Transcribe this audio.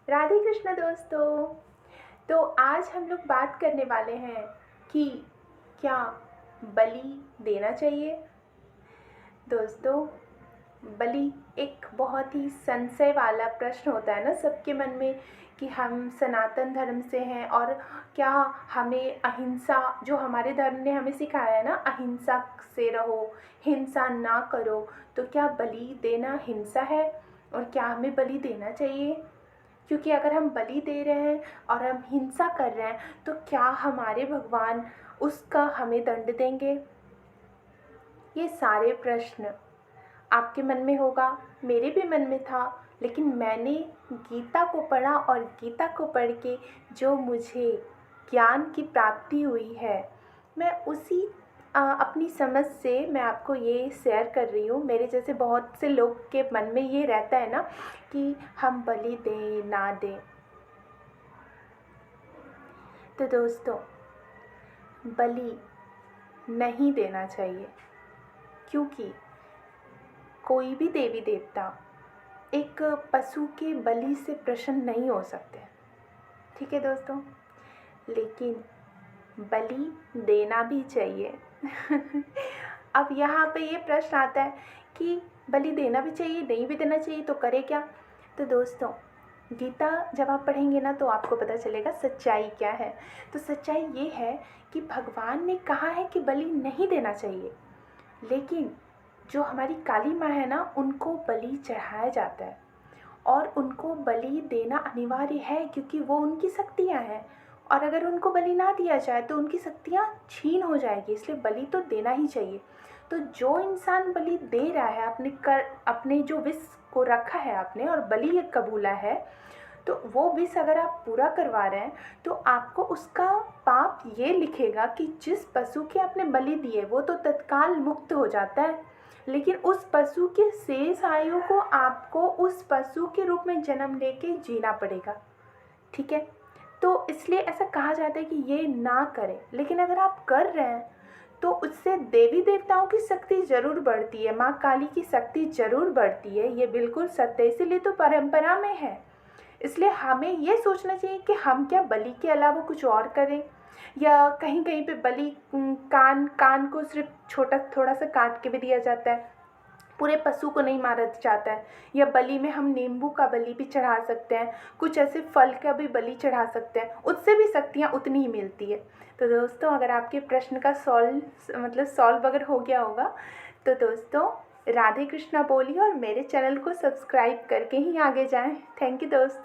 राधे कृष्ण दोस्तों। तो आज हम लोग बात करने वाले हैं कि क्या बलि देना चाहिए। दोस्तों, बलि एक बहुत ही संशय वाला प्रश्न होता है ना सबके मन में कि हम सनातन धर्म से हैं और क्या हमें अहिंसा, जो हमारे धर्म ने हमें सिखाया है ना, अहिंसा से रहो, हिंसा ना करो, तो क्या बलि देना हिंसा है और क्या हमें बलि देना चाहिए? क्योंकि अगर हम बलि दे रहे हैं और हम हिंसा कर रहे हैं तो क्या हमारे भगवान उसका हमें दंड देंगे? ये सारे प्रश्न आपके मन में होगा, मेरे भी मन में था, लेकिन मैंने गीता को पढ़ा और गीता को पढ़ के जो मुझे ज्ञान की प्राप्ति हुई है, मैं उसी अपनी समझ से मैं आपको ये शेयर कर रही हूँ। मेरे जैसे बहुत से लोग के मन में ये रहता है ना कि हम बलि दें ना दें। तो दोस्तों, बलि नहीं देना चाहिए, क्योंकि कोई भी देवी देवता एक पशु के बलि से प्रसन्न नहीं हो सकते। ठीक है दोस्तों, लेकिन बलि देना भी चाहिए। अब यहाँ पे ये प्रश्न आता है कि बलि देना भी चाहिए, नहीं भी देना चाहिए, तो करे क्या? तो दोस्तों, गीता जब आप पढ़ेंगे ना तो आपको पता चलेगा सच्चाई क्या है। तो सच्चाई ये है कि भगवान ने कहा है कि बलि नहीं देना चाहिए, लेकिन जो हमारी काली माँ है ना, उनको बलि चढ़ाया जाता है और उनको बलि देना अनिवार्य है, क्योंकि वो उनकी शक्तियाँ हैं और अगर उनको बलि ना दिया जाए तो उनकी शक्तियाँ छीन हो जाएगी, इसलिए बलि तो देना ही चाहिए। तो जो इंसान बलि दे रहा है, अपने जो विष को रखा है आपने और बलि कबूला है, तो वो विष अगर आप पूरा करवा रहे हैं तो आपको उसका पाप ये लिखेगा कि जिस पशु के आपने बलि दिए वो तो तत्काल मुक्त हो जाता है, लेकिन उस पशु के शेष आयु को आपको उस पशु के रूप में जन्म लेके जीना पड़ेगा। ठीक है, तो इसलिए ऐसा कहा जाता है कि ये ना करें, लेकिन अगर आप कर रहे हैं तो उससे देवी देवताओं की शक्ति जरूर बढ़ती है, माँ काली की शक्ति जरूर बढ़ती है, ये बिल्कुल सत्य है, इसीलिए तो परंपरा में है। इसलिए हमें ये सोचना चाहिए कि हम क्या बलि के अलावा कुछ और करें, या कहीं कहीं पे बलि कान कान को सिर्फ छोटा थोड़ा सा काट के भी दिया जाता है, पूरे पशु को नहीं मारा जाता है। या बलि में हम नींबू का बलि भी चढ़ा सकते हैं, कुछ ऐसे फल का भी बलि चढ़ा सकते हैं, उससे भी शक्तियाँ उतनी ही मिलती है। तो दोस्तों, अगर आपके प्रश्न का सॉल्व अगर हो गया होगा तो दोस्तों, राधे कृष्णा बोलिए और मेरे चैनल को सब्सक्राइब करके ही आगे जाएं। थैंक यू दोस्तों।